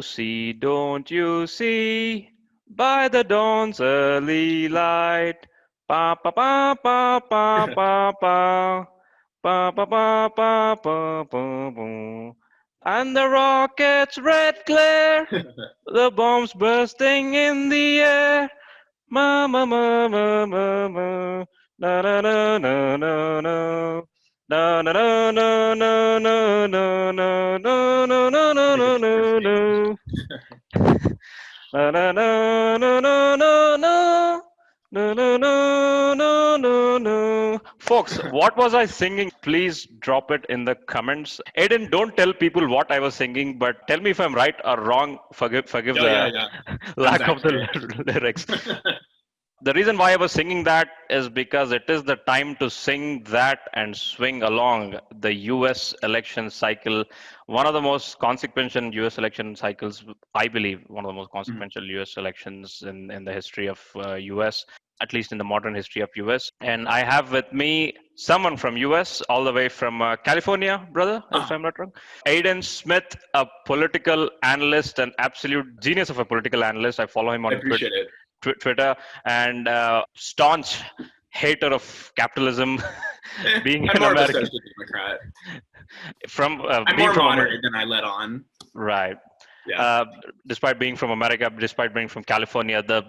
see, don't you see, by the dawn's early light, pa pa pa pa pa pa pa, pa pa pa pa pa pa pa, and the rocket's red glare, the bombs bursting in the air, ma ma ma ma ma ma, na na na na na na. Na na na na na na na na na na na I na think na it's na perfect. na. Na na na na na na na. No, no, no, no, no, no. Folks, what was I singing? Please drop it in the comments. Aiden, don't tell people what I was singing, but tell me if I'm right or wrong. Forgive Oh yeah, the yeah. Sounds lack of the accurate. lyrics. The reason why I was singing that is because it is the time to sing that and swing along the US election cycle. One of the most consequential US election cycles, I believe, one of the most Mhm. consequential US elections in the history of US, at least in the modern history of US. And I have with me someone from US, all the way from California, brother, if Ah, I'm not wrong. Aidan Smith, a political analyst, an absolute genius of a political analyst. I follow him I on appreciate it. Twitter, and staunch hater of capitalism, being I'm an more of a American social democrat. from I'm being more from moderate than I let on. right. Yeah. Uh, Despite being from America, despite being from California, the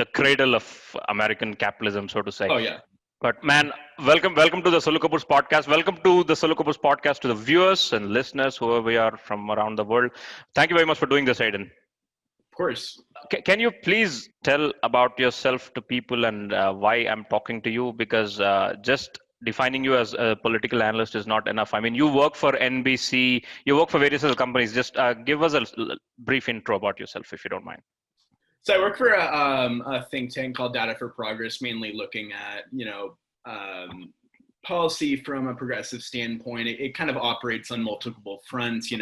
the cradle of American capitalism, so to say. Oh yeah. But man, welcome to the Sollu Kaburz podcast. Welcome to the Sollu Kaburz podcast to the viewers and listeners, whoever we are from around the world. Thank you very much for doing this, Aiden. Of course. Can you please tell about yourself to people and why I'm talking to you? Because just defining you as a political analyst is not enough. I mean, you work for NBC, you work for various other companies. Just give us a brief intro about yourself, if you don't mind. So I work for a think tank called Data for Progress, mainly looking at policy from a progressive standpoint. It kind of operates on multiple fronts.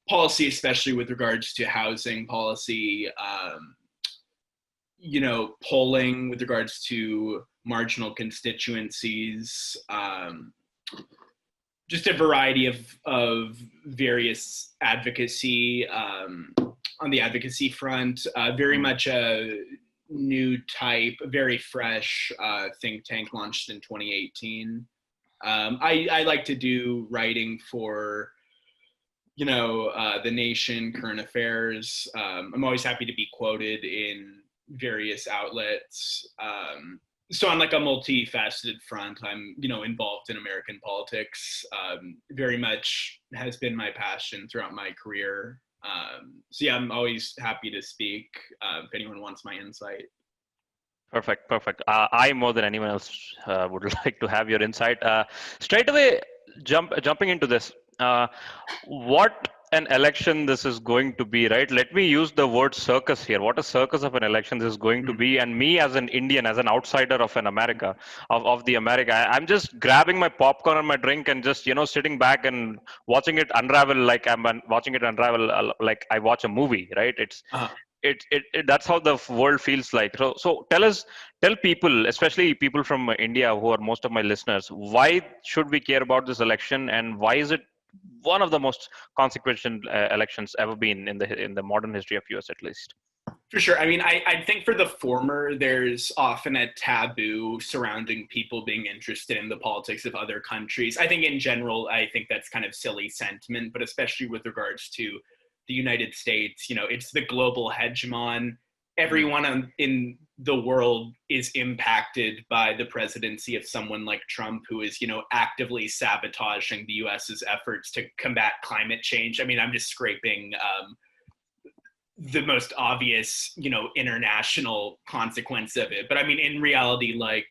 Policy, especially with regards to housing policy. Polling with regards to marginal constituencies. Just a variety of various advocacy on the advocacy front. Very Mm. much a new type, very fresh think tank launched in 2018. I like to do writing for the nation, current affairs. I'm always happy to be quoted in various outlets. So on like a multifaceted front, I'm involved in American politics. Very much has been my passion throughout my career. So yeah, I'm always happy to speak if anyone wants my insight. Perfect, perfect. I more than anyone else would like to have your insight. Straight away, jumping into this. What an election this is going to be, right? Let me use the word circus here. What a circus of an election this is going to Mhm. be. And me as an Indian, as an outsider of an America, of the America, I'm just grabbing my popcorn and my drink and just, sitting back and watching it unravel like watching it unravel like I watch a movie, right? Uh, That's how the world feels like. So tell people, especially people from India who are most of my listeners, why should we care about this election, and why is it one of the most consequential elections ever been in the modern history of US, at least? For sure. I mean, I think for the former, there's often a taboo surrounding people being interested in the politics of other countries. I think in general, I think that's kind of silly sentiment, but especially with regards to the United States, it's the global hegemon. Mm. Everyone in the world is impacted by the presidency of someone like Trump, who is, actively sabotaging the US's efforts to combat climate change. I mean, I'm just scraping the most obvious, international consequence of it. But I mean, in reality, like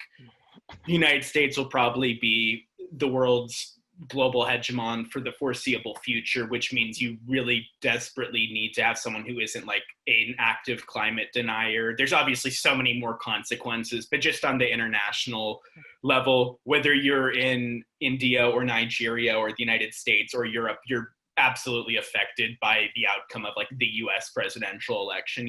the United States will probably be the world's global hegemon for the foreseeable future, which means you really desperately need to have someone who isn't like an active climate denier. There's obviously so many more consequences, but just on the international level, whether you're in India or Nigeria or the United States or Europe, you're absolutely affected by the outcome of like the US presidential election.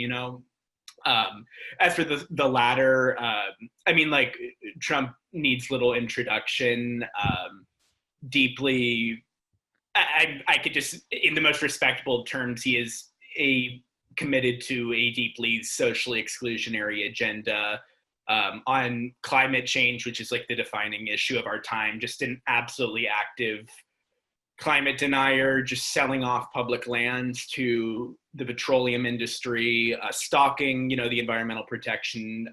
um, as for the latter, I mean, like Trump needs little introduction. Deeply I could just, in the most respectable terms, he is committed to a deeply socially exclusionary agenda on climate change, which is like the defining issue of our time. Just an absolutely active climate denier, just selling off public lands to the petroleum industry, stalking, the Environmental Protection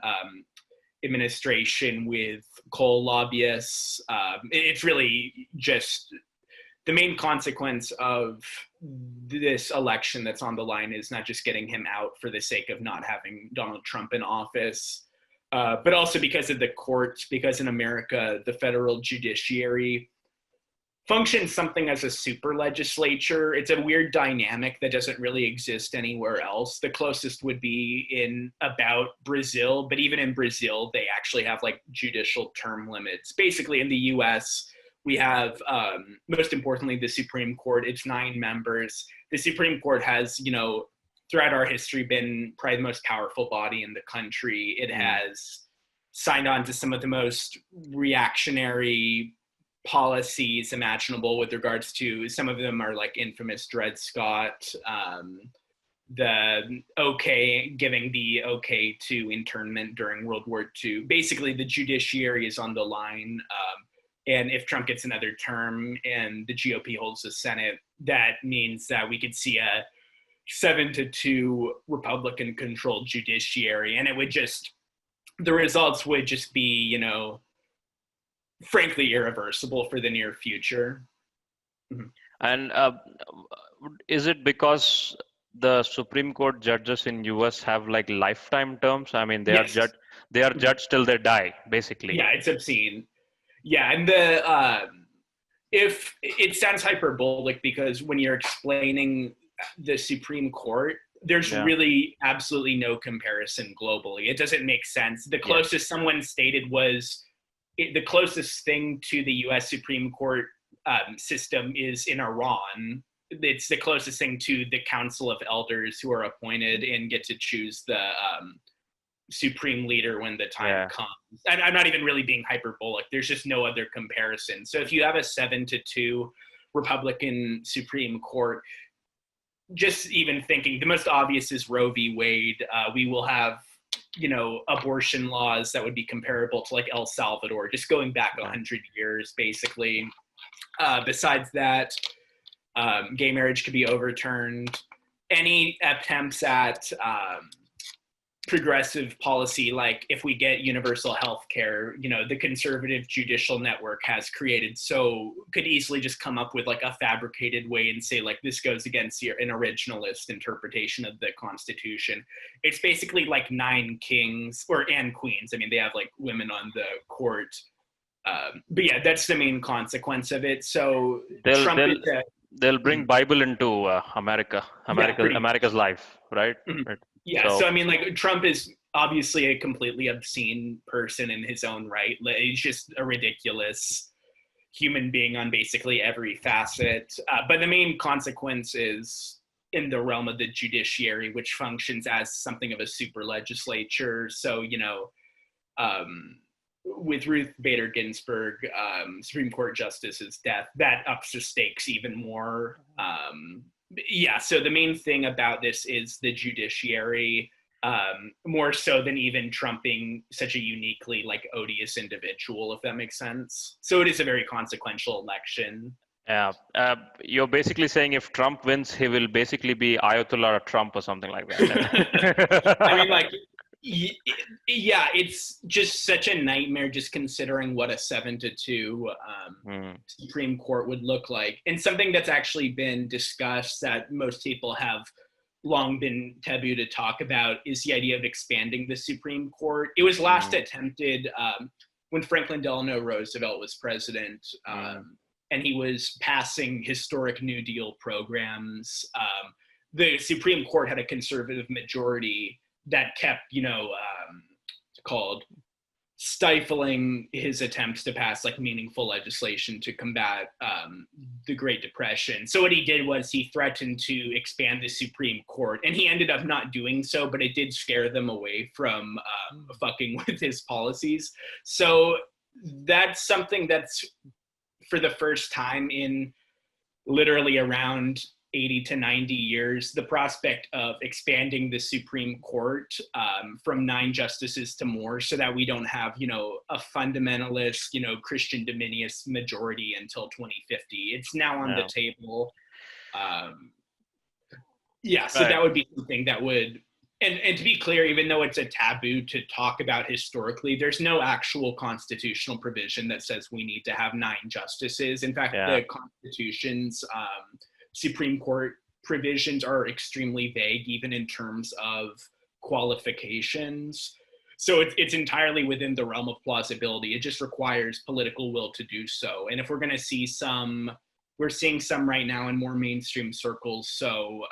Administration with coal lobbyists. It's really just the main consequence of this election that's on the line is not just getting him out for the sake of not having Donald Trump in office, but also because of the courts, because in America, the federal judiciary functions something as a super legislature. It's a weird dynamic that doesn't really exist anywhere else. The closest would be in about Brazil, but even in Brazil, they actually have like judicial term limits. Basically in the US, we have, most importantly, the Supreme Court. It's 9 members. The Supreme Court has, throughout our history been probably the most powerful body in the country. It has signed on to some of the most reactionary policies imaginable with regards to, some of them are like infamous Dred Scott, giving the okay to internment during World War II. Basically, the judiciary is on the line. And if Trump gets another term and the GOP holds the Senate, that means that we could see a 7-2 Republican-controlled judiciary. And it would just, the results would just be, frankly irreversible for the near future. Mm-hmm. And is it because the Supreme Court judges in US have like lifetime terms? I mean, they are judged till they die, basically. Yeah, it's obscene. Yeah, and if it sounds hyperbolic because when you're explaining the Supreme Court, there's really absolutely no comparison globally. It doesn't make sense. The closest someone stated was the closest thing to the U.S. Supreme Court system is in Iran. It's the closest thing to the Council of Elders who are appointed and get to choose the supreme leader when the time comes. And I'm not even really being hyperbolic. There's just no other comparison. So if you have a 7-2 Republican Supreme Court, just even thinking, the most obvious is Roe v. Wade. We will have, abortion laws that would be comparable to like El Salvador, just going back 100 years, basically. Besides that, gay marriage could be overturned. Any attempts at progressive policy, like if we get universal health care, the conservative judicial network has created, could easily just come up with like a fabricated way and say like this goes against an originalist interpretation of the Constitution. It's basically like 9 kings and queens. I mean, they have like women on the court. But yeah, that's the main consequence of it. So they'll bring Bible into America's life, right? Mm-hmm. Right. Yeah, so I mean, like, Trump is obviously a completely obscene person in his own right. He's just a ridiculous human being on basically every facet. But the main consequence is in the realm of the judiciary, which functions as something of a super legislature. So, with Ruth Bader Ginsburg, Supreme Court Justice's death, that ups the stakes even more. So the main thing about this is the judiciary, more so than even Trump being such a uniquely like odious individual, if that makes sense. So it is a very consequential election. Yeah, you're basically saying if Trump wins, he will basically be Ayatollah Trump or something like that. I mean, like, yeah, it's just such a nightmare just considering what a 7-2 Supreme Court would look like. And something that's actually been discussed that most people have long been taboo to talk about is the idea of expanding the Supreme Court. It was last attempted when Franklin Delano Roosevelt was president, and he was passing historic New Deal programs. The Supreme Court had a conservative majority that kept, called stifling his attempts to pass like meaningful legislation to combat the Great Depression. So what he did was he threatened to expand the Supreme Court, and he ended up not doing so, but it did scare them away from fucking with his policies. So that's something that's for the first time in literally around 80 to 90 years, the prospect of expanding the Supreme Court from 9 justices to more, so that we don't have, a fundamentalist, Christian dominionist majority until 2050. It's now on the table. So that would be something that would, and to be clear, even though it's a taboo to talk about historically, there's no actual constitutional provision that says we need to have 9 justices. In fact, the Constitution's Supreme Court provisions are extremely vague, even in terms of qualifications. So it's entirely within the realm of plausibility. It just requires political will to do so. And if we're going to see we're seeing some right now in more mainstream circles. So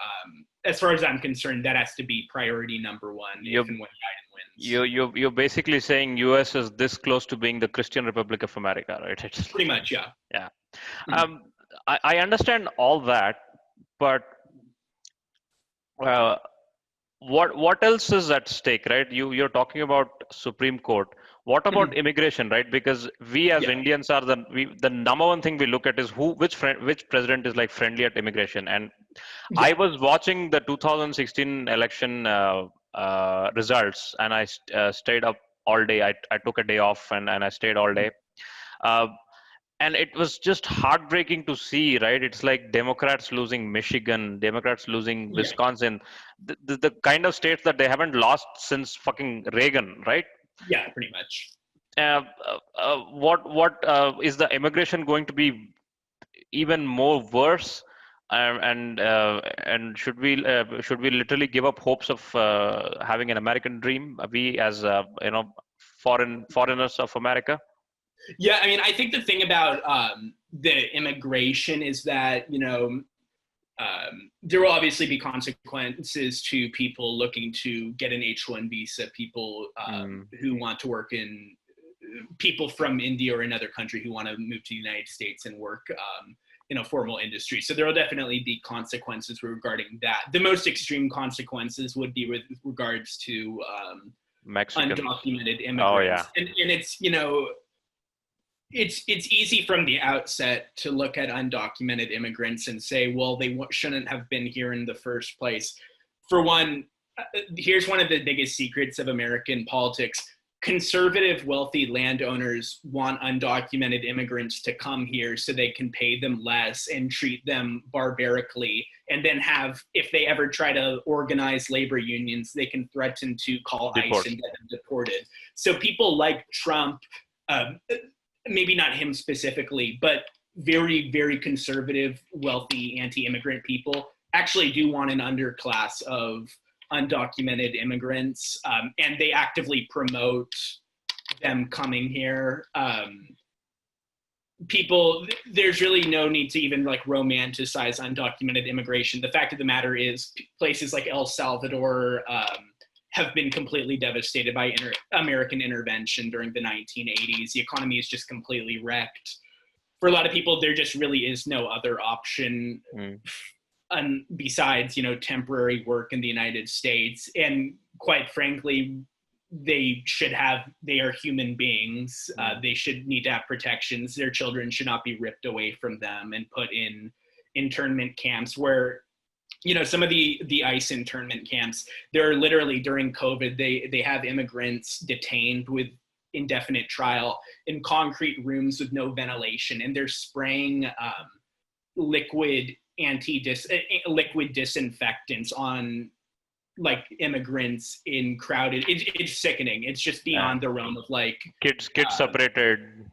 as far as I'm concerned, that has to be priority number one if and when Biden wins. You're basically saying US is this close to being the Christian Republic of America, right? Pretty much, yeah. Yeah. Mm-hmm. I understand all that, but what else is at stake, right? You're talking about Supreme Court. What about immigration, right? Because we as Indians are the number one thing we look at is which president is like friendly at immigration. And I was watching the 2016 election results, and I stayed up all day. I took a day off and I stayed all day. And it was just heartbreaking to see, right? It's like Democrats losing Michigan, Democrats losing Wisconsin, the kind of states that they haven't lost since fucking Reagan, right? Yeah, pretty much. What is the immigration going to be even more worse? And should we literally give up hopes of having an American dream? We as foreigners of America. Yeah, I mean, I think the thing about the immigration is that, there will obviously be consequences to people looking to get an H-1 visa, people who want to work people from India or another country who want to move to the United States and work in a formal industry. So there will definitely be consequences regarding that. The most extreme consequences would be with regards to undocumented immigrants. Oh, yeah. And it's, it's easy from the outset to look at undocumented immigrants and say, well, they shouldn't have been here in the first place. For one, here's one of the biggest secrets of American politics. Conservative, wealthy landowners want undocumented immigrants to come here so they can pay them less and treat them barbarically. And then if they ever try to organize labor unions, they can threaten to call ICE and get them deported. So people like Trump, maybe not him specifically, but very, very conservative, wealthy, anti-immigrant people actually do want an underclass of undocumented immigrants, and they actively promote them coming here. There's really no need to even romanticize undocumented immigration. The fact of the matter is places like El Salvador have been completely devastated by American intervention during the 1980s. The economy is just completely wrecked. For a lot of people, there just really is no other option besides, temporary work in the United States. And quite frankly, they are human beings. They should need to have protections. Their children should not be ripped away from them and put in internment camps where, some of the ICE internment camps, they're literally during COVID, they have immigrants detained with indefinite trial in concrete rooms with no ventilation, and they're spraying liquid disinfectants on immigrants in crowded. It's sickening. It's just beyond the realm of kids separated.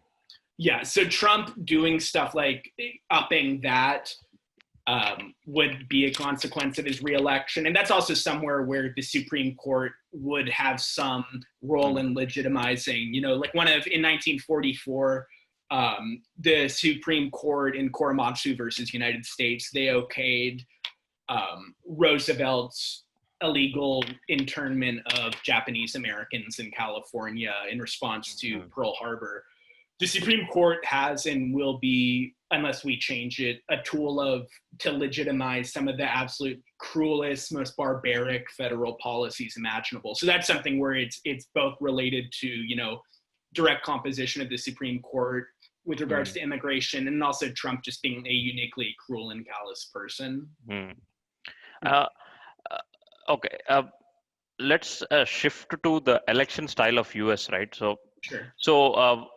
Yeah. So Trump doing stuff like upping that would be a consequence of his reelection. And that's also somewhere where the Supreme Court would have some role in legitimizing, in 1944, the Supreme Court in Korematsu versus United States, they okayed Roosevelt's illegal internment of Japanese Americans in California in response to Pearl Harbor. The Supreme Court has and will be, unless we change it, a tool to legitimize some of the absolute cruelest, most barbaric federal policies imaginable. So that's something where it's both related to, direct composition of the Supreme Court with regards to immigration, and also Trump just being a uniquely cruel and callous person. Uh, okay. Let's shift to the election style of US, right? Sure. So are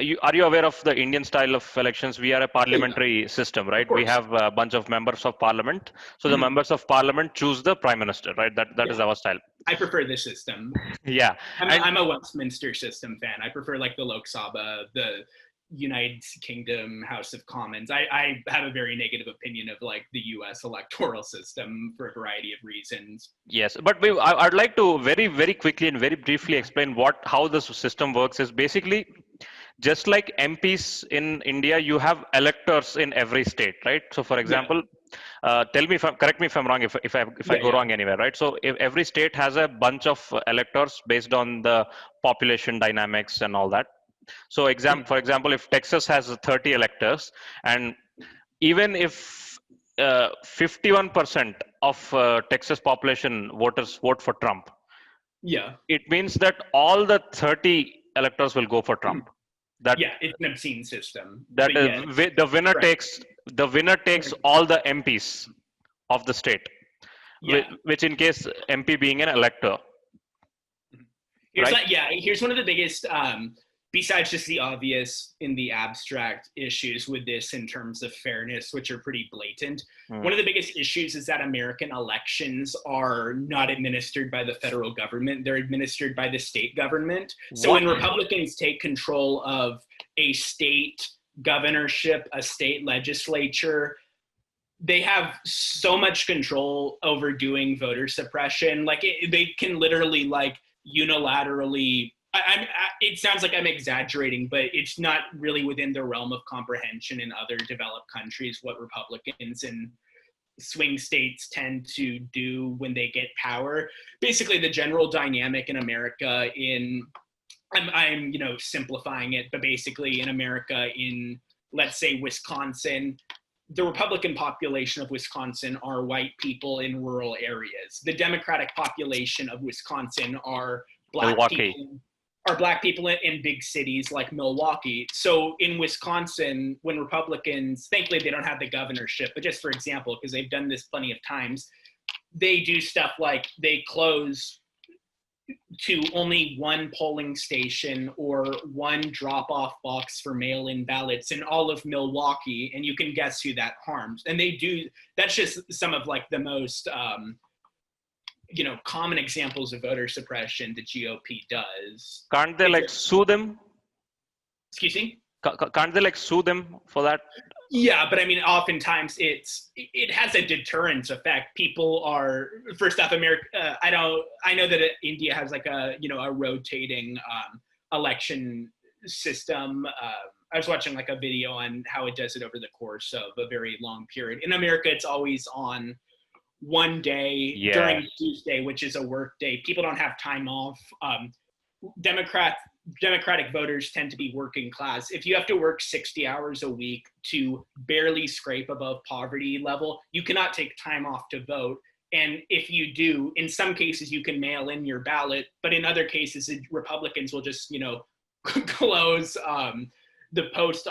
you aware of the Indian style of elections? We are a parliamentary system, right? We have a bunch of members of parliament. So the members of parliament choose the prime minister, right? That is our style. I prefer this system. Yeah. I'm a Westminster system fan. I prefer like the Lok Sabha, the United Kingdom House of Commons. I have a very negative opinion of like the US electoral system for a variety of reasons. Yes, but I'd like to very, very quickly and very briefly explain how this system works. Is basically just like MPs in India, you have electors in every state, right? So, for example, correct me if I'm wrong, if I go wrong anywhere, right? So, if every state has a bunch of electors based on the population dynamics and all that. So, for example, if Texas has 30 electors, and even if 51% of Texas population voters vote for Trump, it means that all the 30 electors will go for Trump. It's an obscene system. The winner takes all the MPs of the state, which in case MP being an elector. Here's one of the biggest, besides just the obvious in the abstract issues with this in terms of fairness, which are pretty blatant. One of the biggest issues is that American elections are not administered by the federal government. They're administered by the state government. So when Republicans take control of a state governorship, a state legislature, they have so much control over doing voter suppression. Like they can literally like unilaterally, it sounds like I'm exaggerating, but it's not really within the realm of comprehension in other developed countries what Republicans in swing states tend to do when they get power. Basically, the general dynamic in America I'm simplifying it, but basically in America, in let's say Wisconsin, the Republican population of Wisconsin are white people in rural areas. The Democratic population of Wisconsin are black people in big cities like Milwaukee. So in Wisconsin, when Republicans, thankfully they don't have the governorship, but just for example, because they've done this plenty of times, they do stuff like they close to only one polling station or one drop-off box for mail-in ballots in all of Milwaukee, and you can guess who that harms. And they do, that's just some of like the most common examples of voter suppression the GOP does. Can't they sue them? Excuse me? Can't they sue them for that? Yeah, but I mean, oftentimes it has a deterrence effect. People are, first off, America. I know that India has like a rotating election system. I was watching like a video on how it does it over the course of a very long period. In America, it's always on one day during Tuesday, which is a work day. People don't have time off. Democratic voters tend to be working class. If you have to work 60 hours a week to barely scrape above poverty level, you cannot take time off to vote. And if you do, in some cases, you can mail in your ballot, but in other cases, Republicans will just, close the post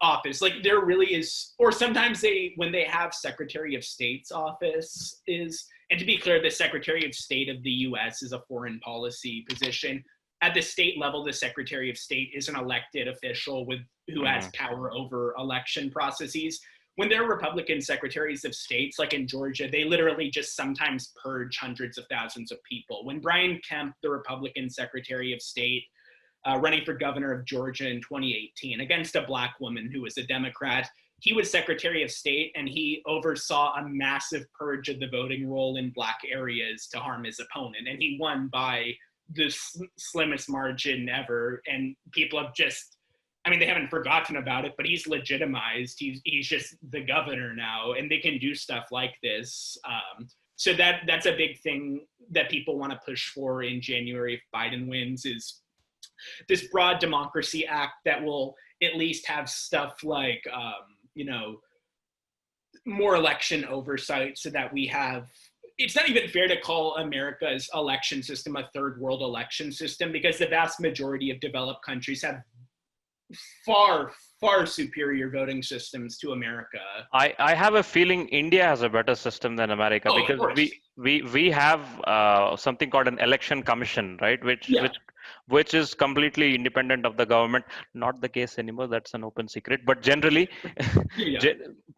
office. Like there really is, or sometimes when they have Secretary of State's office and to be clear, the Secretary of State of the US is a foreign policy position. At the state level, the Secretary of State is an elected official who has power over election processes. When there are Republican secretaries of states, like in Georgia, they literally just sometimes purge hundreds of thousands of people. When Brian Kemp, the Republican Secretary of State, running for governor of Georgia in 2018 against a black woman who was a Democrat, he was Secretary of State and he oversaw a massive purge of the voting roll in black areas to harm his opponent. And he won by the slimmest margin ever. And people have they haven't forgotten about it, but he's legitimized. He's just the governor now, and they can do stuff like this. So that's a big thing that people want to push for in January if Biden wins, is this broad democracy act that will at least have stuff like, more election oversight so that we have, it's not even fair to call America's election system a third world election system, because the vast majority of developed countries have far, far superior voting systems to America. I have a feeling India has a better system than America Oh, of because course. we have something called an election commission, right? Yeah. Which is completely independent of the government. Not the case anymore. That's an open secret. But generally, Yeah.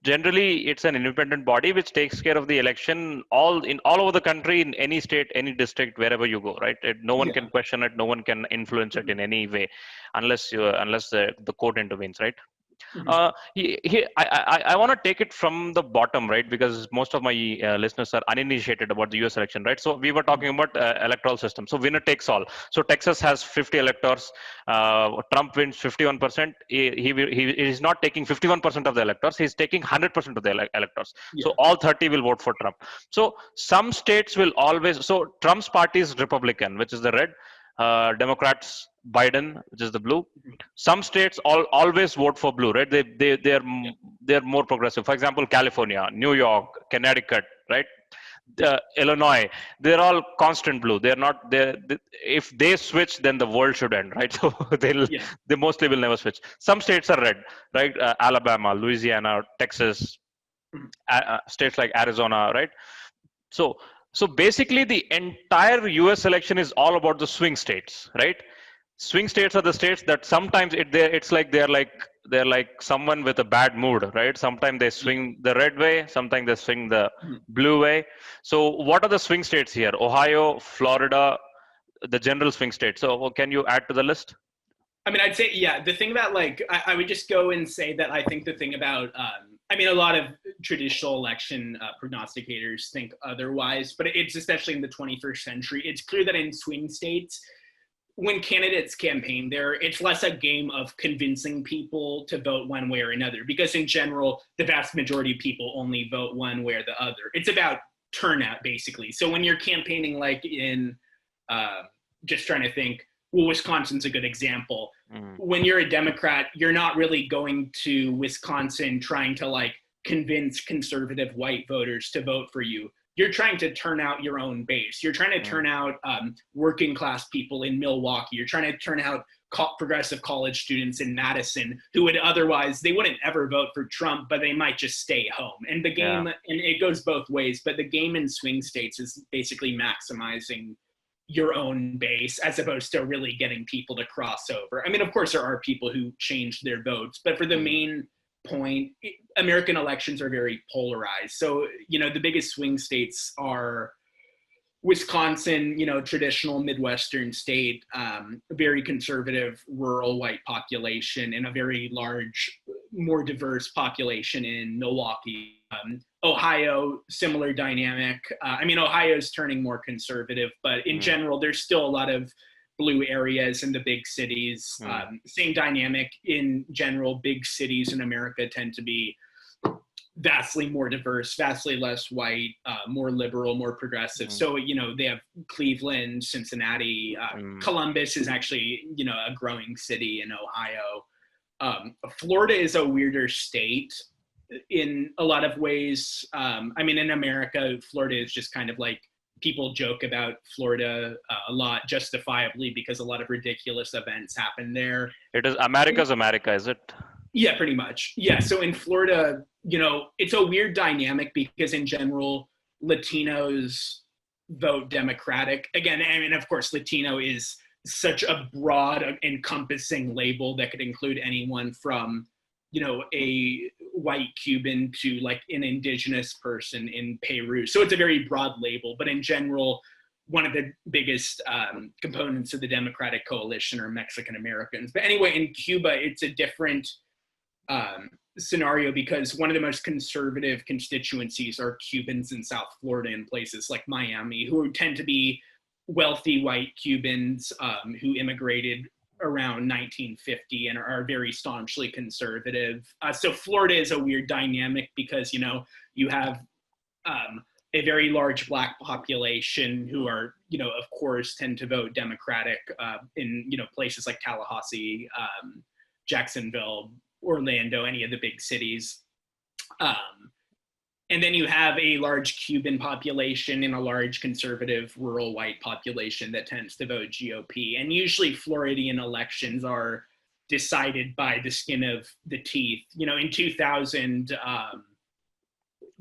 generally it's an independent body which takes care of the election all over the country, in any state, any district, wherever you go, right? No one Yeah. can question it. No one can influence it in any way, unless the court intervenes, right? Mhm. I want to take it from the bottom, right? Because most of my listeners are uninitiated about the US election, right? So we were talking about electoral system. So winner takes all. So Texas has 50 electors. Trump wins 51%. He is not taking 51% of the electors. He's taking 100% of the electors. Yeah. So all 30 will vote for Trump. So some states will always. So Trump's party is Republican, which is the red. Democrats Biden, which is the blue. Mhm. Some states always vote for blue, right? Yeah. They're more progressive. For example, California, New York, Connecticut, right? Illinois, they're all constant blue. They're not they if they switch, then the world should end, right? So Yeah. they mostly will never switch. Some states are red, right? Alabama, Louisiana, Texas, Mhm. states like Arizona, right? So so basically the entire US election is all about the swing states, right? Swing states are the states that sometimes it's like they're like someone with a bad mood, right? Sometimes they Yeah. swing the red way, sometimes they swing the Mhm. blue way. So what are the swing states here? Ohio, Florida, the general swing states. So can you add to the list? I mean, I'd say, yeah, the thing about like, I would just go and say that I think the thing about, I mean, a lot of traditional election prognosticators think otherwise, but it's especially in the 21st century. It's clear that in swing states, when candidates campaign there, it's less a game of convincing people to vote one way or another, because in general, the vast majority of people only vote one way or the other. It's about turnout, basically. So when you're campaigning, like in, uh, just trying to think, well, Wisconsin's a good example. Mm, When you're a Democrat, you're not really going to Wisconsin trying to like convince conservative white voters to vote for you. You're trying to turn out your own base. You're trying to mm, turn out working class people in Milwaukee. You're trying to turn out progressive college students in Madison who would otherwise, they wouldn't ever vote for Trump, but they might just stay home. And the yeah. game, and it goes both ways, but the game in swing states is basically maximizing your own base as opposed to really getting people to cross over. I mean, of course, there are people who change their votes, but for the Mm, main point, American elections are very polarized. So, you know, the biggest swing states are Wisconsin, you know, traditional Midwestern state, very conservative, rural white population, and a very large, more diverse population in Milwaukee. Ohio, similar dynamic. I mean, Ohio is turning more conservative, but in mm, general, there's still a lot of blue areas in the big cities. mm, Same dynamic in general. Big cities in America tend to be vastly more diverse, vastly less white, more liberal, more progressive. mm, So, you know, they have Cleveland, Cincinnati, mm, Columbus is actually, you know, a growing city in Ohio. Florida is a weirder state in a lot of ways. I mean, in America, Florida is just kind of like, people joke about Florida a lot, justifiably, because a lot of ridiculous events happen there. It is America's America, is it? Yeah, pretty much. Yeah. So in Florida, you know, it's a weird dynamic because in general, Latinos vote Democratic. Again, I mean, of course, Latino is such a broad, encompassing label that could include anyone from, you know, a white Cuban to like an indigenous person in Peru. So it's a very broad label, but in general, one of the biggest components of the Democratic coalition are Mexican Americans. But anyway, in Cuba, it's a different scenario because one of the most conservative constituencies are Cubans in South Florida and places like Miami, who tend to be wealthy white Cubans who immigrated around 1950 and are very staunchly conservative. So Florida is a weird dynamic because, you know, you have a very large Black population who are, you know, of course, tend to vote Democratic in, you know, places like Tallahassee, Jacksonville, Orlando, any of the big cities. And then you have a large Cuban population and a large conservative rural white population that tends to vote GOP. And usually Floridian elections are decided by the skin of the teeth. In 2000,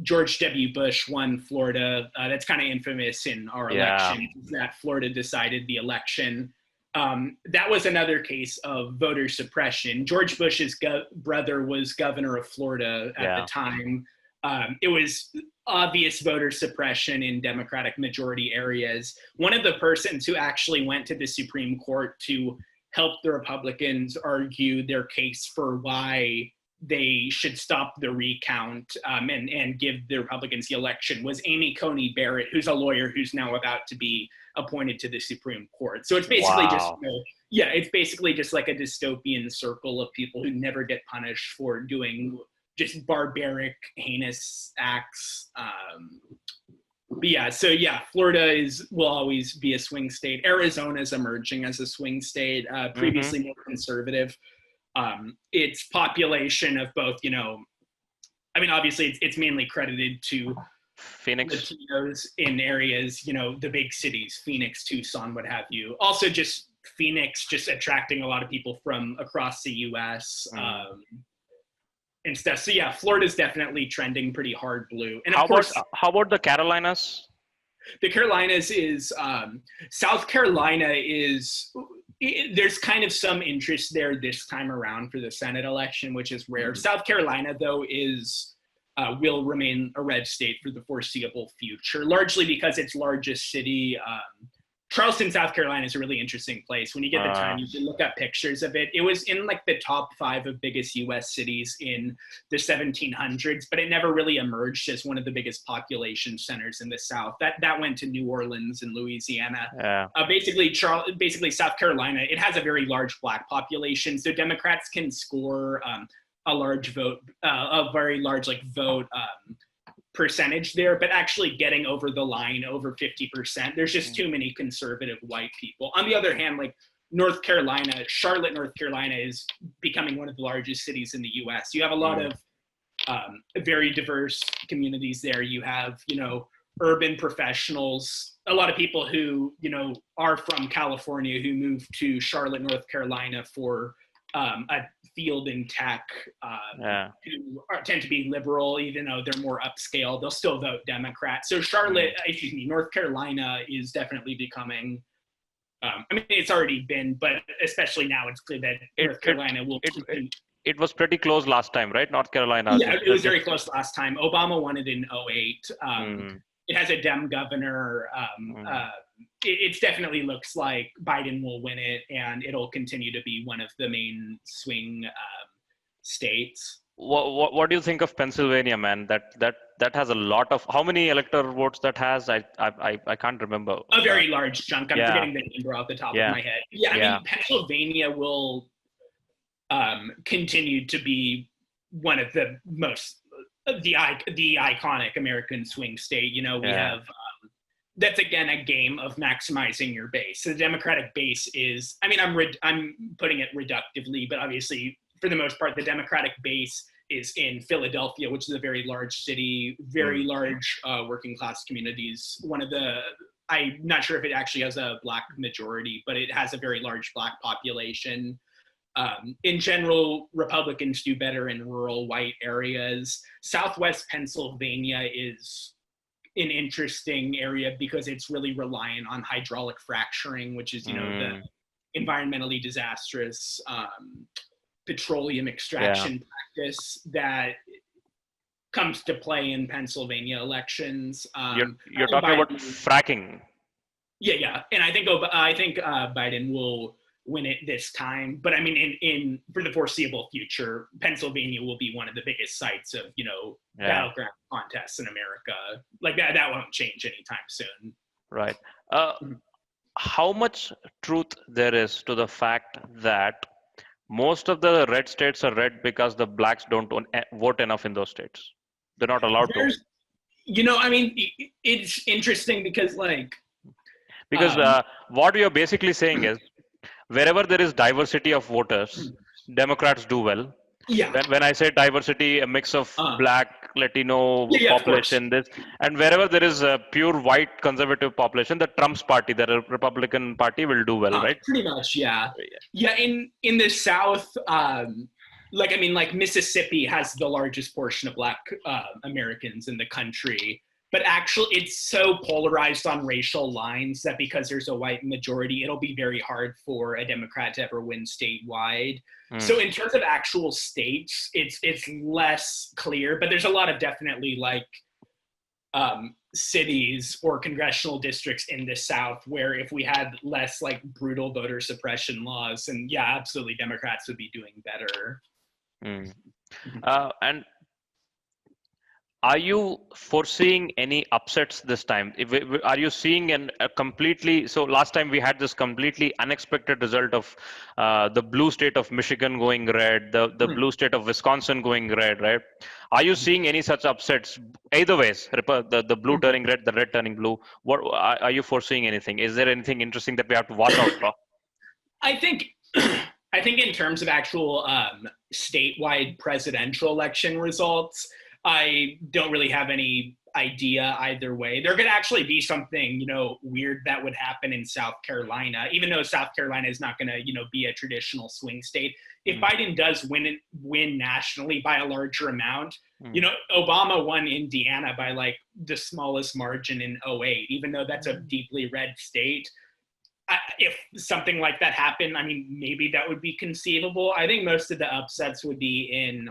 George W. Bush won Florida. That's kind of infamous in our election, that Florida decided the election. That was another case of voter suppression. George Bush's brother was governor of Florida at the time. It was obvious voter suppression in Democratic majority areas. One of the persons who actually went to the Supreme Court to help the Republicans argue their case for why they should stop the recount and give the Republicans the election was Amy Coney Barrett, who's a lawyer who's now about to be appointed to the Supreme Court. So it's basically it's basically just like a dystopian circle of people who never get punished for doing just barbaric, heinous acts. Florida will always be a swing state. Arizona is emerging as a swing state, previously more conservative. Its population of both, obviously it's mainly credited to Phoenix, Latinos in areas, the big cities, Phoenix, Tucson, what have you. Also just Phoenix, just attracting a lot of people from across the US and stuff. So yeah, Florida's definitely trending pretty hard blue. And how about the Carolinas? The Carolinas is, South Carolina is, there's kind of some interest there this time around for the Senate election, which is rare. South Carolina, though, will remain a red state for the foreseeable future, largely because its largest city, Charleston, South Carolina, is a really interesting place. When you get the time, you can look up pictures of it. It was in like the top 5 of biggest U.S. cities in the 1700s, but it never really emerged as one of the biggest population centers in the South. That went to New Orleans and Louisiana. Yeah. Basically, South Carolina, it has a very large Black population, so Democrats can score a very large vote percentage there, but actually getting over the line over 50%, there's just too many conservative white people. On the other hand, North Carolina, Charlotte, North Carolina is becoming one of the largest cities in the US. You have a lot of very diverse communities there. You have, urban professionals, a lot of people who, are from California who moved to Charlotte, North Carolina for a field in tech, who tend to be liberal, even though they're more upscale, they'll still vote Democrat. So North Carolina is definitely becoming, it's already been, but especially now it's clear that North Carolina will. It was pretty close last time, right? North Carolina. Yeah, it was very close last time. Obama won it in 2008. It has a Dem governor. It definitely looks like Biden will win it, and it'll continue to be one of the main swing states. What do you think of Pennsylvania, man? That has a lot of, how many electoral votes that has? I can't remember. A very large chunk. I'm forgetting the number off the top of my head. I mean, Pennsylvania will continue to be one of the most the iconic American swing state. We have. That's again a game of maximizing your base. So the Democratic base is, I'm putting it reductively, but obviously for the most part, the Democratic base is in Philadelphia, which is a very large city, very large working class communities. I'm not sure if it actually has a Black majority, but it has a very large Black population. In general, Republicans do better in rural white areas. Southwest Pennsylvania is an interesting area because it's really reliant on hydraulic fracturing, which is, the environmentally disastrous petroleum extraction practice that comes to play in Pennsylvania elections. You're talking about fracking. Yeah, and I think Biden will win it this time. But in for the foreseeable future, Pennsylvania will be one of the biggest sites of battleground contests in America. Like that won't change anytime soon. Right. How much truth there is to the fact that most of the red states are red because the Blacks don't vote enough in those states? They're not allowed to. It's interesting because what you're basically saying is, wherever there is diversity of voters, Democrats do well. Yeah. When I say diversity, a mix of black, Latino Yeah, of course. population, this, and wherever there is a pure white conservative population, the Trump's party, the Republican Party, will do well, right? Pretty much, yeah. Yeah, in the South, like Mississippi has the largest portion of Black Americans in the country, but actually it's so polarized on racial lines that because there's a white majority, it'll be very hard for a Democrat to ever win statewide. So in terms of actual states, it's less clear, but there's a lot of definitely like cities or congressional districts in the South where if we had less like brutal voter suppression laws, and yeah, absolutely, Democrats would be doing better. And are you foreseeing any upsets this time? Are you seeing a completely, so last time we had this completely unexpected result of the blue state of Michigan going red, the blue state of Wisconsin going red, right? Are you seeing any such upsets either ways, the blue turning red, the red turning blue? What are you foreseeing anything? Is there anything interesting that we have to watch out for? I think in terms of actual statewide presidential election results, I don't really have any idea either way. There could actually be something, weird that would happen in South Carolina, even though South Carolina is not going to, be a traditional swing state. If Biden does win nationally by a larger amount, Obama won Indiana by like the smallest margin in 2008, even though that's a deeply red state. If something like that happened, I mean, maybe that would be conceivable. I think most of the upsets would be in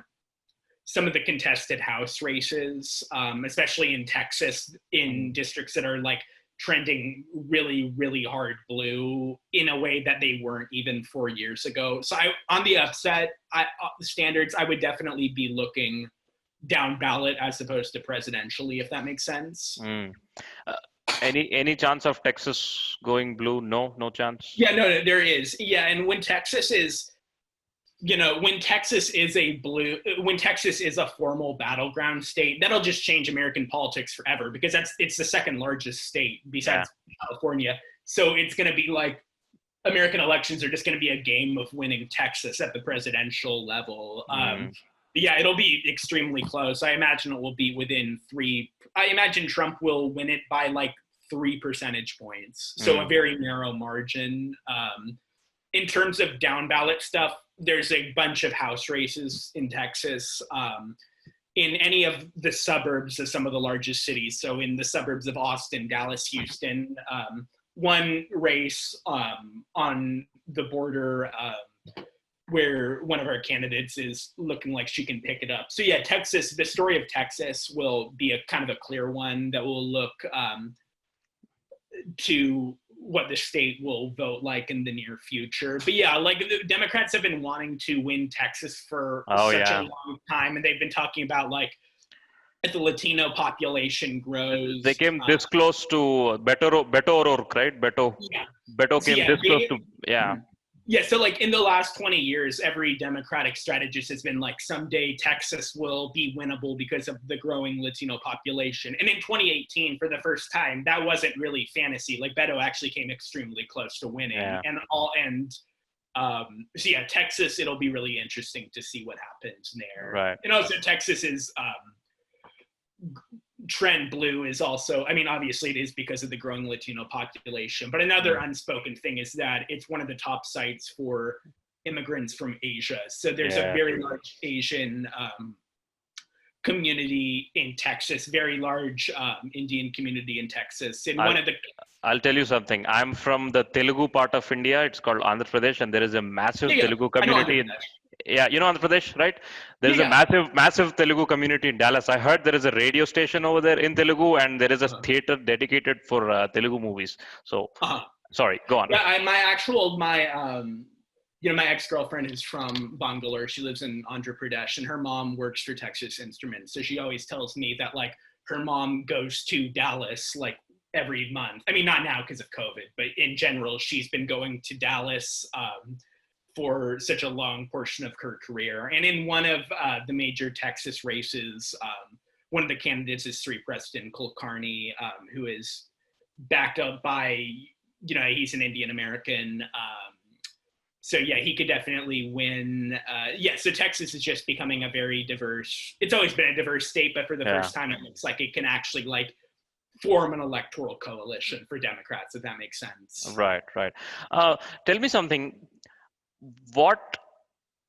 some of the contested House races, especially in Texas, in districts that are like trending really, really hard blue in a way that they weren't even 4 years ago. So on the upset standards, I would definitely be looking down ballot as opposed to presidentially, if that makes sense. Any chance of Texas going blue? No chance. Yeah, no, there is. Yeah, and when Texas is a formal battleground state, that'll just change American politics forever because it's the second largest state besides California. So it's going to be like American elections are just going to be a game of winning Texas at the presidential level. Yeah, it'll be extremely close. I imagine it will be within 3. I imagine Trump will win it by like 3 percentage points. So a very narrow margin. In terms of down ballot stuff, there's a bunch of House races in Texas, in any of the suburbs of some of the largest cities. So in the suburbs of Austin, Dallas, Houston, one race on the border where one of our candidates is looking like she can pick it up. So yeah, Texas, the story of Texas will be a kind of a clear one that will look to what the state will vote like in the near future. But yeah, like the Democrats have been wanting to win Texas for such a long time, and they've been talking about like if the Latino population grows. They came this close to Beto O'Rourke, right? Beto came this close to Yeah, so like in the last 20 years, every Democratic strategist has been like, someday Texas will be winnable because of the growing Latino population. And in 2018, for the first time, that wasn't really fantasy. Like Beto actually came extremely close to winning. So yeah, Texas, it'll be really interesting to see what happens there. Right. And also Texas is trend blue is also, I mean, obviously it is because of the growing Latino population, but another unspoken thing is that it's one of the top sites for immigrants from Asia. So there's a very large Asian community in Texas, very large Indian community in Texas. And I'll tell you something. I'm from the Telugu part of India. It's called Andhra Pradesh, and there is a massive Telugu community. Yeah, you know Andhra Pradesh, right? There's a massive Telugu community in Dallas. I heard there is a radio station over there in Telugu, and there is a theater dedicated for Telugu movies. So, sorry, go on. Yeah, my ex-girlfriend is from Bangalore. She lives in Andhra Pradesh, and her mom works for Texas Instruments. So she always tells me that like her mom goes to Dallas like every month. I mean, not now because of COVID, but in general, she's been going to Dallas for such a long portion of her career. And in one of the major Texas races, one of the candidates is President Kulkarni, who is backed up by, he's an Indian American So yeah, he could definitely win. So Texas is just becoming a very diverse. It's always been a diverse state, but for the Yeah. first time, it looks like it can actually like form an electoral coalition for Democrats, if that makes sense. Right, right. Tell me something. What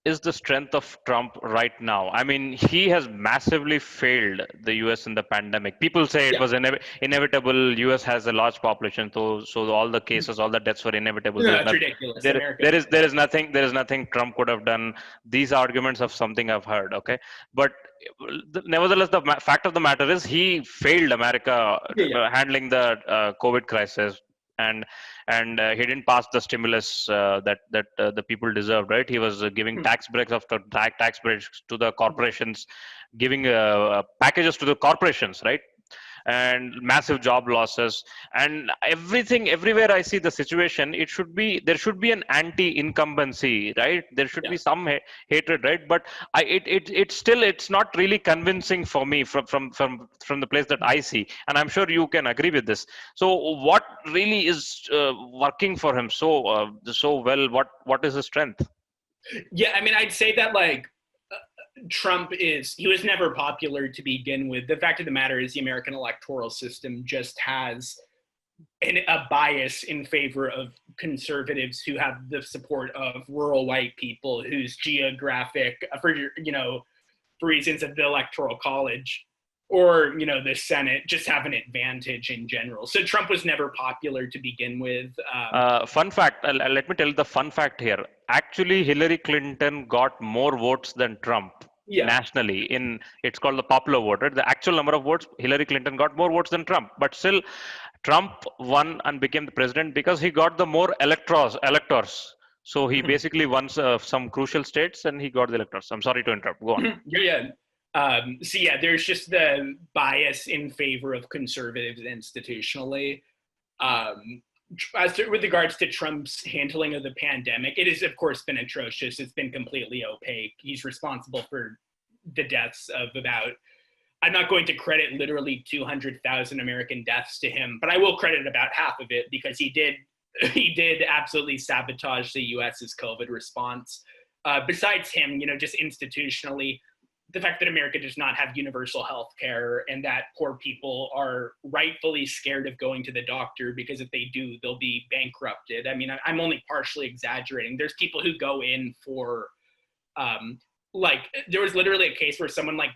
is the strength of Trump right now? I mean, he has massively failed the US in the pandemic. People say it Yeah, was inevitable. US has a large population, so all the cases, all the deaths were inevitable. no, There's it's not, ridiculous. America. there is nothing Trump could have done. These arguments of something I've heard. Okay, but nevertheless, the fact of the matter is he failed America Yeah, handling the COVID crisis. And he didn't pass the stimulus that the people deserved, right? He was giving yeah. tax breaks after tax breaks to the corporations, giving packages to the corporations, right? And massive job losses and everything. Everywhere I see the situation, there should be an anti-incumbency, right? There should Yeah. be some hatred, right? But it's not really convincing for me from the place that I see, and I'm sure you can agree with this. So what really is working for him so well? What is his strength? Yeah, I mean, I'd say that like he was never popular to begin with. The fact of the matter is the American electoral system just has a bias in favor of conservatives who have the support of rural white people whose geographic, for reasons of the electoral college or the Senate, just have an advantage in general. So Trump was never popular to begin with. Fun fact, let me tell you the fun fact here. Actually, Hillary Clinton got more votes than Trump Yeah. nationally. It's called the popular vote, right? The actual number of votes, Hillary Clinton got more votes than Trump. But still, Trump won and became the president because he got the more electors. So he basically won some crucial states and he got the electors. I'm sorry to interrupt. Go on. Yeah. So yeah, there's just the bias in favor of conservatives institutionally. With regards to Trump's handling of the pandemic, it has of course been atrocious. It's been completely opaque. He's responsible for the deaths of I'm not going to credit literally 200,000 American deaths to him, but I will credit about half of it because he did absolutely sabotage the US's COVID response. Besides him, just institutionally, the fact that America does not have universal health care and that poor people are rightfully scared of going to the doctor because if they do, they'll be bankrupted. I mean, I'm only partially exaggerating. There's people who go in for, there was literally a case where someone went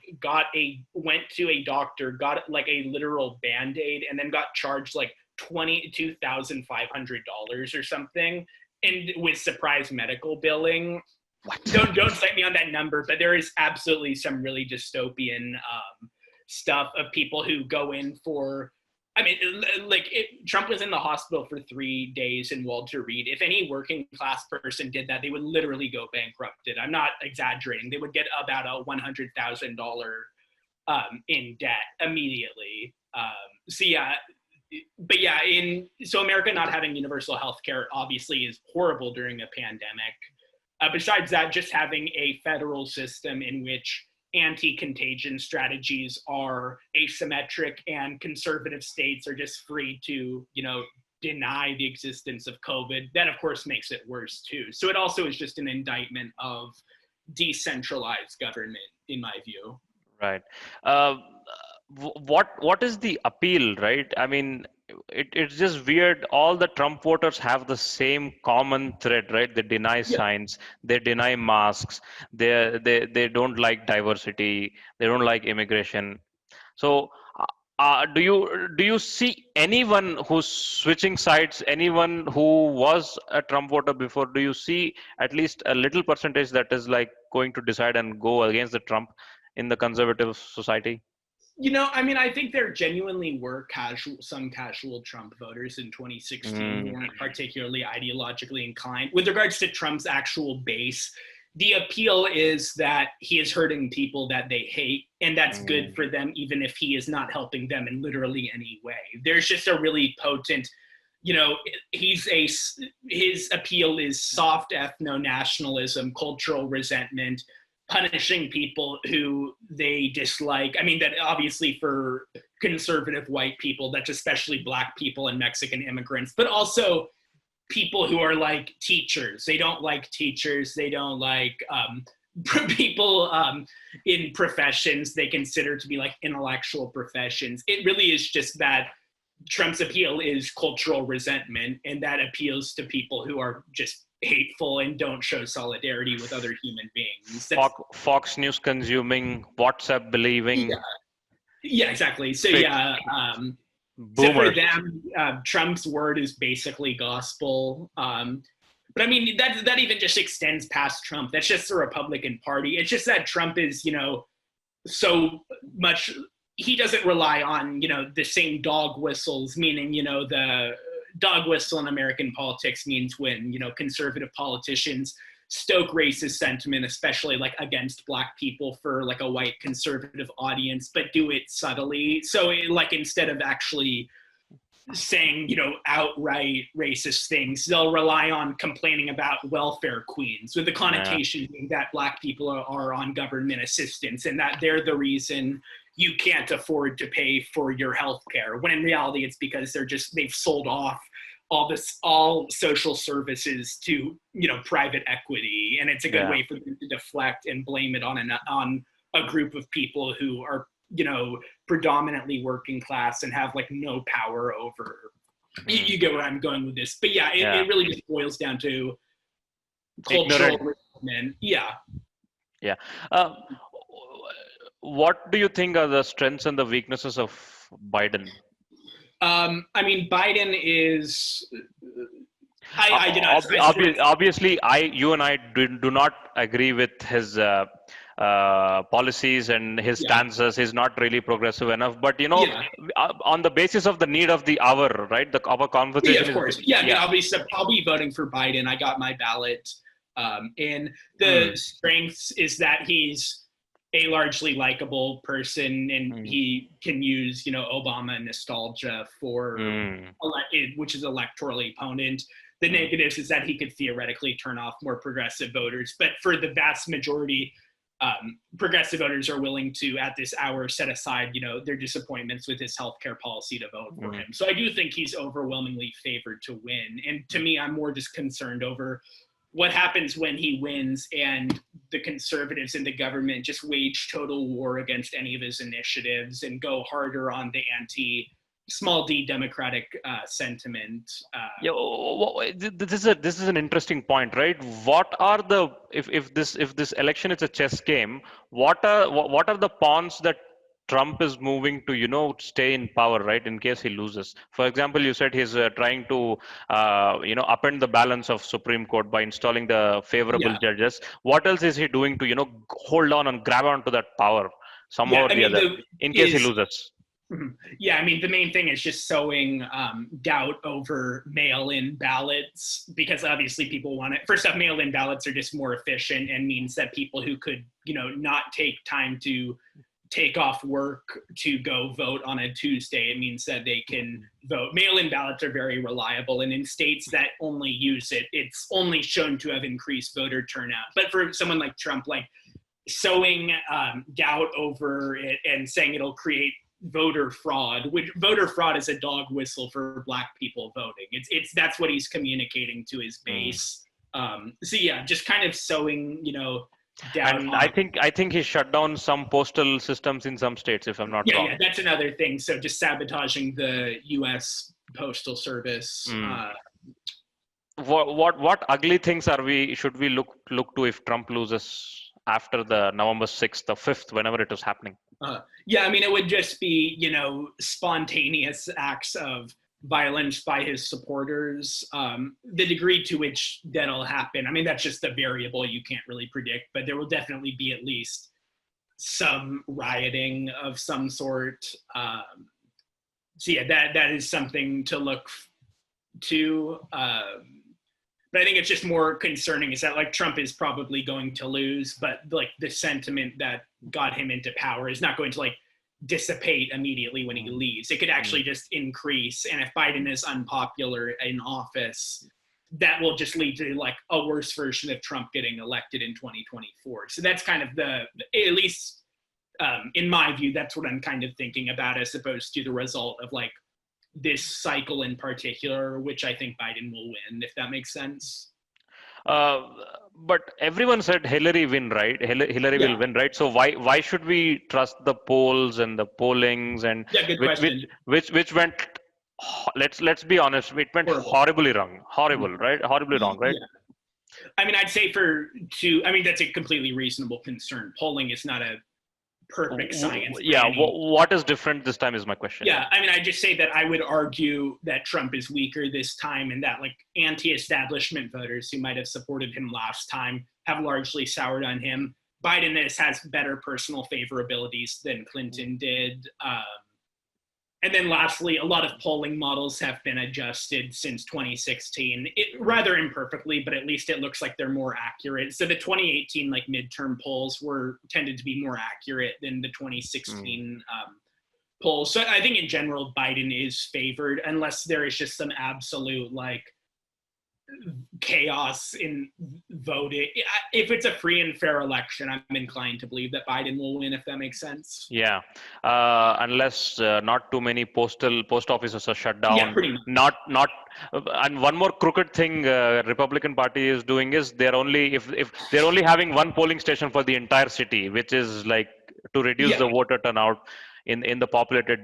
to a doctor, got like a literal Band-Aid and then got charged like $22,500 or something, and with surprise medical billing. What? Don't cite me on that number, but there is absolutely some really dystopian stuff of people who go in for. I mean, Trump was in the hospital for 3 days in Walter Reed. If any working class person did that, they would literally go bankrupted. I'm not exaggerating. They would get about a $100,000 in debt immediately. So America not having universal health care obviously is horrible during a pandemic. Besides that, just having a federal system in which anti-contagion strategies are asymmetric and conservative states are just free to, deny the existence of COVID, that of course makes it worse too. So it also is just an indictment of decentralized government, in my view. Right. What is the appeal, right? I mean, it's just weird. All the Trump voters have the same common thread, right? They deny science, they deny masks, they don't like diversity, they don't like immigration. So, do you see anyone who's switching sides? Anyone who was a Trump voter before? Do you see at least a little percentage that is like going to decide and go against the Trump in the conservative society? I mean, I think there genuinely were some casual Trump voters in 2016 who weren't particularly ideologically inclined. With regards to Trump's actual base, the appeal is that he is hurting people that they hate, and that's good for them, even if he is not helping them in literally any way. There's just a really potent, his appeal is soft ethno-nationalism, cultural resentment, punishing people who they dislike. I mean, that obviously for conservative white people, that's especially Black people and Mexican immigrants, but also people who are like teachers. They don't like teachers. They don't like people in professions they consider to be like intellectual professions. It really is just that Trump's appeal is cultural resentment, and that appeals to people who are just hateful and don't show solidarity with other human beings. Fox News consuming, WhatsApp believing. Yeah, exactly. So Fake yeah, so for them, Trump's word is basically gospel. But I mean, that even just extends past Trump. That's just the Republican Party. It's just that Trump is, so much, he doesn't rely on, the same dog whistles, meaning, the dog whistle in American politics means when, conservative politicians stoke racist sentiment, especially like against Black people for like a white conservative audience, but do it subtly. So like instead of actually saying, outright racist things, they'll rely on complaining about welfare queens with the connotation that Black people are on government assistance and that they're the reason you can't afford to pay for your health care, when in reality it's because they've sold off all social services to, private equity. And it's a good way for them to deflect and blame it on a group of people who are, predominantly working class and have like no power over. You get where I'm going with this. But it really just boils down to cultural resentment. Yeah. What do you think are the strengths and the weaknesses of Biden? I mean, Biden is. Obviously, you and I do not agree with his policies and his stances. He's not really progressive enough. But on the basis of the need of the hour, right? Our conversation. Yeah, of course. I mean, I'll be voting for Biden. I got my ballot. And the strengths is that he's a largely likable person, and he can use, Obama nostalgia for which is electorally opponent. The negatives is that he could theoretically turn off more progressive voters, but for the vast majority, progressive voters are willing to, at this hour, set aside, their disappointments with his healthcare policy to vote for him. So I do think he's overwhelmingly favored to win. And to me, I'm more just concerned over what happens when he wins and the conservatives in the government just wage total war against any of his initiatives and go harder on the small d democratic sentiment. This is an interesting point, right? What are the if this election is a chess game, what are the pawns that Trump is moving to stay in power, right, in case he loses? For example, you said he's trying to upend the balance of Supreme Court by installing the favorable judges. What else is he doing to hold on and grab onto that power somehow or the other in case he loses? Yeah, I mean, the main thing is just sowing doubt over mail-in ballots, because obviously people want it. First off, mail-in ballots are just more efficient and means that people who could, not take time to take off work to go vote on a Tuesday, it means that they can vote. Mail-in ballots are very reliable, and in states that only use it, it's only shown to have increased voter turnout. But for someone like Trump, like sowing doubt over it and saying it'll create voter fraud, which voter fraud is a dog whistle for Black people voting. That's what he's communicating to his base. Just kind of sowing, doubt. And I think he shut down some postal systems in some states, if I'm not wrong. Yeah, that's another thing. So just sabotaging the U.S. Postal Service. What ugly things should we look to if Trump loses after the November 6th or 5th, whenever it was happening? I mean, it would just be, spontaneous acts of violence by his supporters. The degree to which that'll happen, I mean, that's just a variable you can't really predict, but there will definitely be at least some rioting of some sort. That is something to look to. But I think it's just more concerning is that like Trump is probably going to lose, but like the sentiment that got him into power is not going to like dissipate immediately when he leaves. It could actually just increase. And if Biden is unpopular in office, that will just lead to like a worse version of Trump getting elected in 2024. So that's kind of at least in my view, that's what I'm kind of thinking about, as opposed to the result of like this cycle in particular, which I think Biden will win, if that makes sense. Uh, but everyone said Hillary win, right? Hillary will Yeah. win, right? So why should we trust the polls and the pollings and Yeah, good which which question. which went let's be honest, it went Horrible. horribly wrong, horrible, Yeah. right? Horribly wrong, right? Yeah. I mean, I'd say that's a completely reasonable concern. Polling is not a perfect science. Yeah, what is different this time is my question. Yeah, I mean, I just say that I would argue that Trump is weaker this time, and that like anti-establishment voters who might have supported him last time have largely soured on him. Biden has better personal favorabilities than Clinton did. And then lastly, a lot of polling models have been adjusted since 2016, rather imperfectly, but at least it looks like they're more accurate. So the 2018 like midterm polls tended to be more accurate than the 2016 polls. So I think in general, Biden is favored unless there is just some absolute like chaos in voting. If it's a free and fair election, I'm inclined to believe that Biden will win, if that makes sense. Yeah, unless not too many post offices are shut down. Yeah, pretty much. Not, and one more crooked thing Republican Party is doing is they're only if they're only having one polling station for the entire city, which is like to reduce the voter turnout in the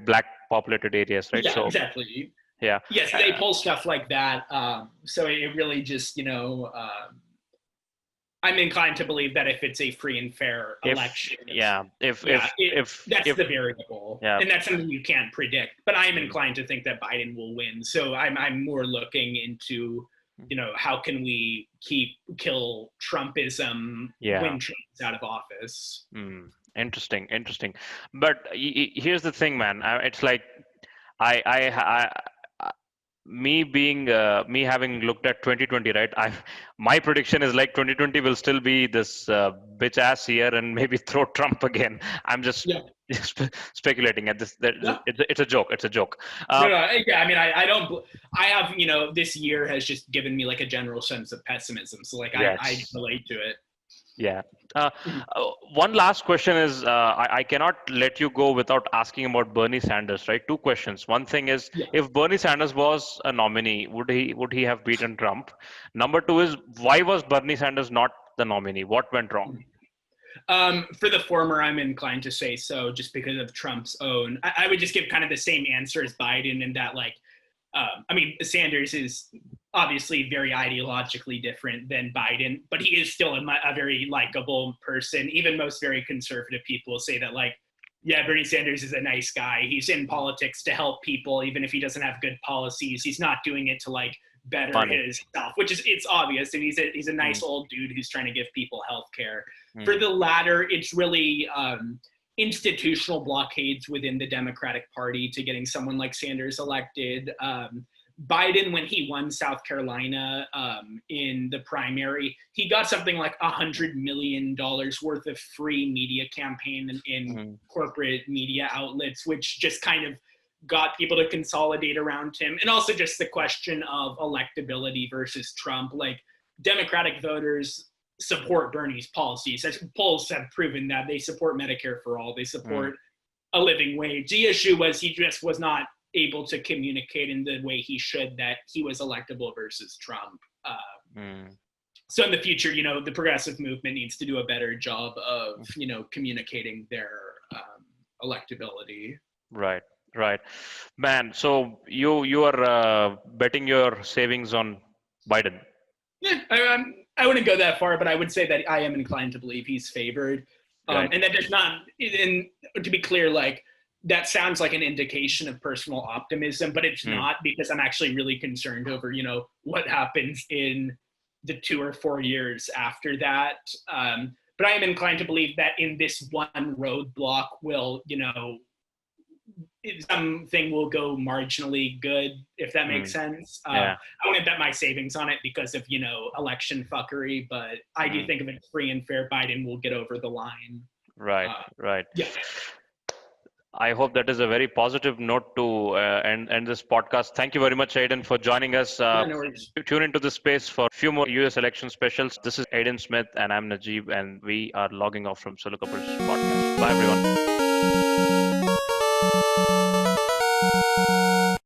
black populated areas, right? Yeah, so exactly. Yeah. Yes, they pull stuff like that. So it really just, I'm inclined to believe that if it's a free and fair election, that's the variable, and that's something you can't predict. But I am inclined to think that Biden will win. So I'm more looking into, how can we kill Trumpism when Trump's out of office? Interesting. But here's the thing, man. It's like me having looked at 2020, right? My prediction is like 2020 will still be this bitch ass year and maybe throw Trump again. I'm just speculating at this. It's a joke. It's a joke. I mean, I don't. I have, this year has just given me like a general sense of pessimism. So like I relate to it. Yeah. One last question is, I cannot let you go without asking about Bernie Sanders, right? Two questions. One thing is, if Bernie Sanders was a nominee, would he have beaten Trump? Number two is, why was Bernie Sanders not the nominee? What went wrong? For the former, I'm inclined to say so, just because of Trump's own. I would just give kind of the same answer as Biden in that, like, I mean, Sanders is obviously very ideologically different than Biden, but he is still a very likable person. Even most very conservative people say that, like, yeah, Bernie Sanders is a nice guy. He's in politics to help people, even if he doesn't have good policies. He's not doing it to like better himself, which is, it's obvious. And he's a nice old dude who's trying to give people health care. For the latter, it's really institutional blockades within the Democratic Party to getting someone like Sanders elected. Biden, when he won South Carolina in the primary, he got something like $100 million worth of free media campaign in corporate media outlets, which just kind of got people to consolidate around him. And also just the question of electability versus Trump. Like, Democratic voters support Bernie's policies. As polls have proven that they support Medicare for all. They support a living wage. The issue was he just was not able to communicate in the way he should that he was electable versus Trump. So in the future, the progressive movement needs to do a better job of, communicating their electability. Right. Man, so you are betting your savings on Biden? Yeah, I wouldn't go that far, but I would say that I am inclined to believe he's favored. And that does not, and to be clear, like, that sounds like an indication of personal optimism, but it's not, because I'm actually really concerned over, what happens in the 2 or 4 years after that. But I am inclined to believe that in this one roadblock will, something will go marginally good, if that makes sense. I wouldn't bet my savings on it because of, election fuckery, but I do think if it's free and fair, Biden will get over the line. Right. Yeah. I hope that is a very positive note to end this podcast. Thank you very much, Aidan, for joining us. No worries. Tune into this space for a few more US election specials. This is Aidan Smith, and I'm Najeeb, and we are logging off from Sollu Kaburz podcast. Bye, everyone.